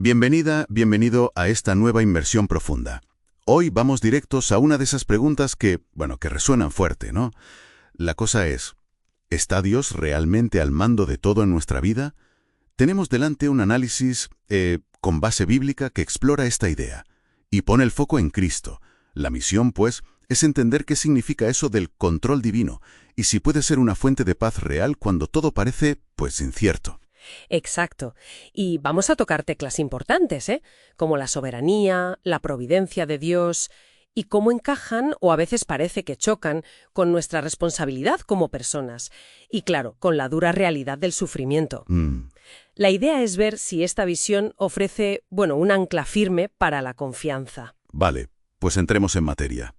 Bienvenida, bienvenido a esta nueva inmersión profunda. Hoy vamos directos a una de esas preguntas que resuenan fuerte, ¿no? La cosa es, ¿está Dios realmente al mando de todo en nuestra vida? Tenemos delante un análisis con base bíblica que explora esta idea y pone el foco en Cristo. La misión, pues, es entender qué significa eso del control divino y si puede ser una fuente de paz real cuando todo parece, pues, incierto. Exacto. Y vamos a tocar teclas importantes, como la soberanía, la providencia de Dios y cómo encajan, o a veces parece que chocan, con nuestra responsabilidad como personas y, claro, con la dura realidad del sufrimiento. La idea es ver si esta visión ofrece, un ancla firme para la confianza. Vale, pues entremos en materia.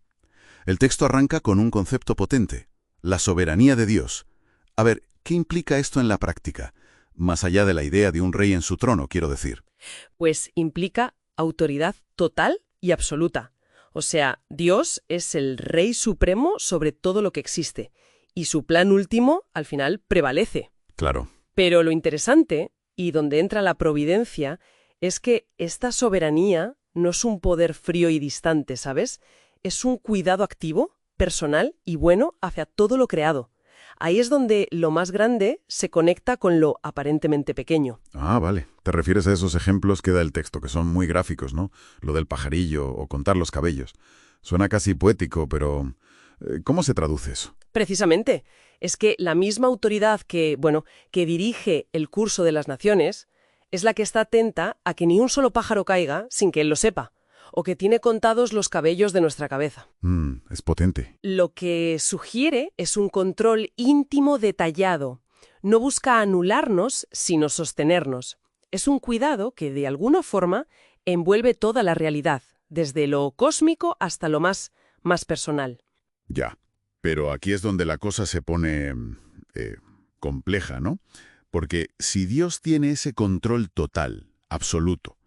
El texto arranca con un concepto potente, la soberanía de Dios. A ver, ¿qué implica esto en la práctica? Más allá de la idea de un rey en su trono, quiero decir. Pues implica autoridad total y absoluta. O sea, Dios es el rey supremo sobre todo lo que existe, y su plan último, al final, prevalece. Claro. Pero lo interesante, y donde entra la providencia, es que esta soberanía no es un poder frío y distante, ¿sabes? Es un cuidado activo, personal y bueno hacia todo lo creado. Ahí es donde lo más grande se conecta con lo aparentemente pequeño. Ah, vale. Te refieres a esos ejemplos que da el texto, que son muy gráficos, ¿no? Lo del pajarillo o contar los cabellos. Suena casi poético, pero ¿cómo se traduce eso? Precisamente, es que la misma autoridad que dirige el curso de las naciones es la que está atenta a que ni un solo pájaro caiga sin que él lo sepa, o que tiene contados los cabellos de nuestra cabeza. Es potente. Lo que sugiere es un control íntimo detallado. No busca anularnos, sino sostenernos. Es un cuidado que, de alguna forma, envuelve toda la realidad, desde lo cósmico hasta lo más personal. Ya. Pero aquí es donde la cosa se pone compleja, ¿no? Porque si Dios tiene ese control total, absoluto,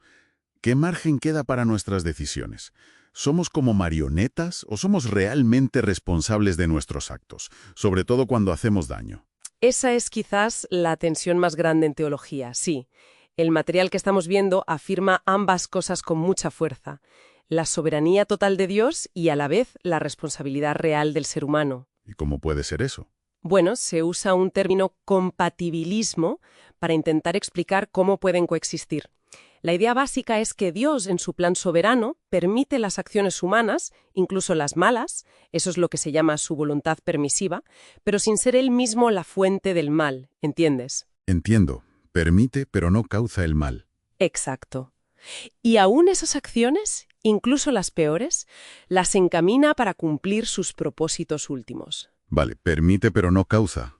¿qué margen queda para nuestras decisiones? ¿Somos como marionetas o somos realmente responsables de nuestros actos, sobre todo cuando hacemos daño? Esa es quizás la tensión más grande en teología, sí. El material que estamos viendo afirma ambas cosas con mucha fuerza. La soberanía total de Dios y a la vez la responsabilidad real del ser humano. ¿Y cómo puede ser eso? Bueno, se usa un término compatibilismo para intentar explicar cómo pueden coexistir. La idea básica es que Dios, en su plan soberano, permite las acciones humanas, incluso las malas, eso es lo que se llama su voluntad permisiva, pero sin ser él mismo la fuente del mal, ¿entiendes? Entiendo. Permite, pero no causa el mal. Exacto. Y aún esas acciones, incluso las peores, las encamina para cumplir sus propósitos últimos. Vale, permite, pero no causa.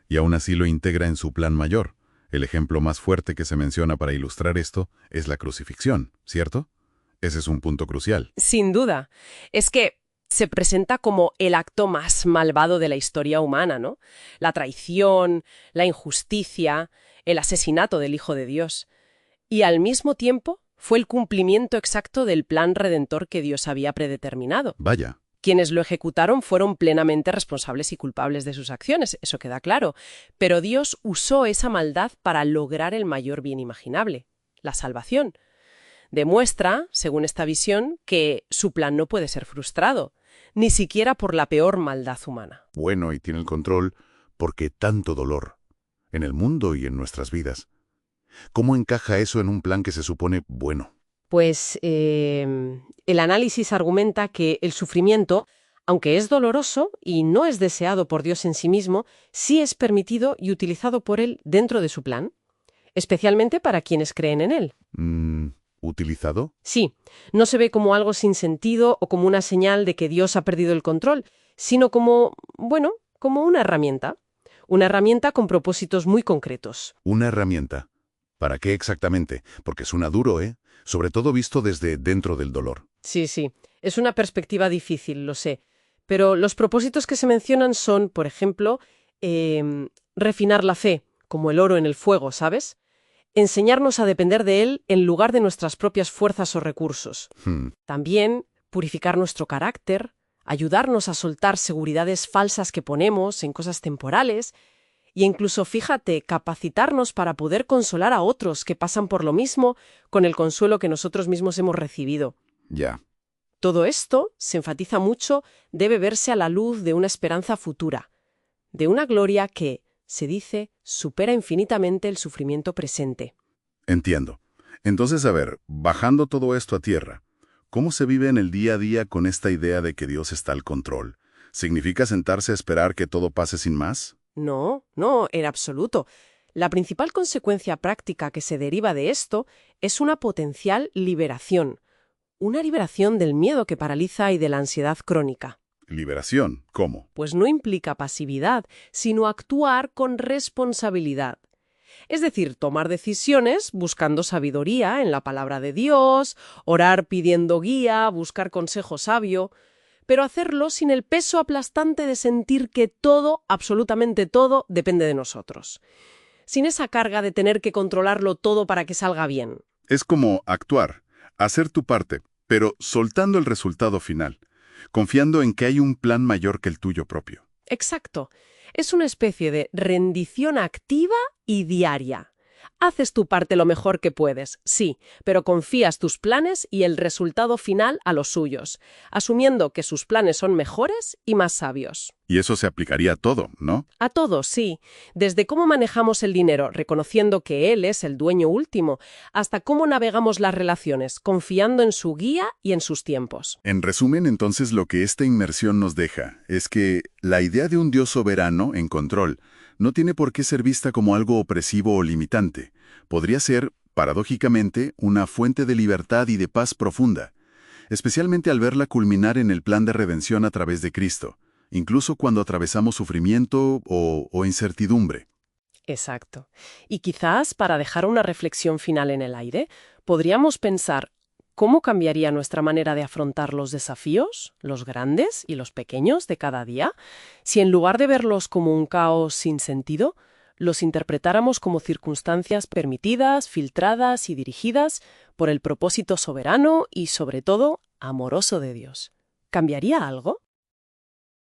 Y aún así lo integra en su plan mayor. El ejemplo más fuerte que se menciona para ilustrar esto es la crucifixión, ¿cierto? Ese es un punto crucial. Sin duda. Es que se presenta como el acto más malvado de la historia humana, ¿no? La traición, la injusticia, el asesinato del Hijo de Dios. Y al mismo tiempo fue el cumplimiento exacto del plan redentor que Dios había predeterminado. Vaya. Quienes lo ejecutaron fueron plenamente responsables y culpables de sus acciones, eso queda claro. Pero Dios usó esa maldad para lograr el mayor bien imaginable, la salvación. Demuestra, según esta visión, que su plan no puede ser frustrado, ni siquiera por la peor maldad humana. Bueno, y tiene el control porque tanto dolor, en el mundo y en nuestras vidas. ¿Cómo encaja eso en un plan que se supone bueno? Pues el análisis argumenta que el sufrimiento, aunque es doloroso y no es deseado por Dios en sí mismo, sí es permitido y utilizado por Él dentro de su plan, especialmente para quienes creen en Él. ¿Utilizado? Sí, no se ve como algo sin sentido o como una señal de que Dios ha perdido el control, sino como una herramienta. Una herramienta con propósitos muy concretos. Una herramienta. ¿Para qué exactamente? Porque suena duro, ¿eh? Sobre todo visto desde dentro del dolor. Sí. Es una perspectiva difícil, lo sé. Pero los propósitos que se mencionan son, por ejemplo, refinar la fe, como el oro en el fuego, ¿sabes? Enseñarnos a depender de él en lugar de nuestras propias fuerzas o recursos. También purificar nuestro carácter, ayudarnos a soltar seguridades falsas que ponemos en cosas temporales Y incluso, fíjate, capacitarnos para poder consolar a otros que pasan por lo mismo con el consuelo que nosotros mismos hemos recibido. Ya. Todo esto, se enfatiza mucho, debe verse a la luz de una esperanza futura, de una gloria que, se dice, supera infinitamente el sufrimiento presente. Entiendo. Entonces, a ver, bajando todo esto a tierra, ¿cómo se vive en el día a día con esta idea de que Dios está al control? ¿Significa sentarse a esperar que todo pase sin más? No, en absoluto. La principal consecuencia práctica que se deriva de esto es una potencial liberación. Una liberación del miedo que paraliza y de la ansiedad crónica. ¿Liberación? ¿Cómo? Pues no implica pasividad, sino actuar con responsabilidad. Es decir, tomar decisiones buscando sabiduría en la palabra de Dios, orar pidiendo guía, buscar consejo sabio, pero hacerlo sin el peso aplastante de sentir que todo, absolutamente todo, depende de nosotros. Sin esa carga de tener que controlarlo todo para que salga bien. Es como actuar, hacer tu parte, pero soltando el resultado final, confiando en que hay un plan mayor que el tuyo propio. Exacto. Es una especie de rendición activa y diaria. Haces tu parte lo mejor que puedes, sí, pero confías tus planes y el resultado final a los suyos, asumiendo que sus planes son mejores y más sabios. Y eso se aplicaría a todo, ¿no? A todos, sí. Desde cómo manejamos el dinero, reconociendo que él es el dueño último, hasta cómo navegamos las relaciones, confiando en su guía y en sus tiempos. En resumen, entonces, lo que esta inmersión nos deja es que la idea de un Dios soberano, en control, no tiene por qué ser vista como algo opresivo o limitante. Podría ser, paradójicamente, una fuente de libertad y de paz profunda, especialmente al verla culminar en el plan de redención a través de Cristo, incluso cuando atravesamos sufrimiento o incertidumbre. Exacto. Y quizás, para dejar una reflexión final en el aire, podríamos pensar cómo cambiaría nuestra manera de afrontar los desafíos, los grandes y los pequeños de cada día, si en lugar de verlos como un caos sin sentido, los interpretáramos como circunstancias permitidas, filtradas y dirigidas por el propósito soberano y, sobre todo, amoroso de Dios. ¿Cambiaría algo?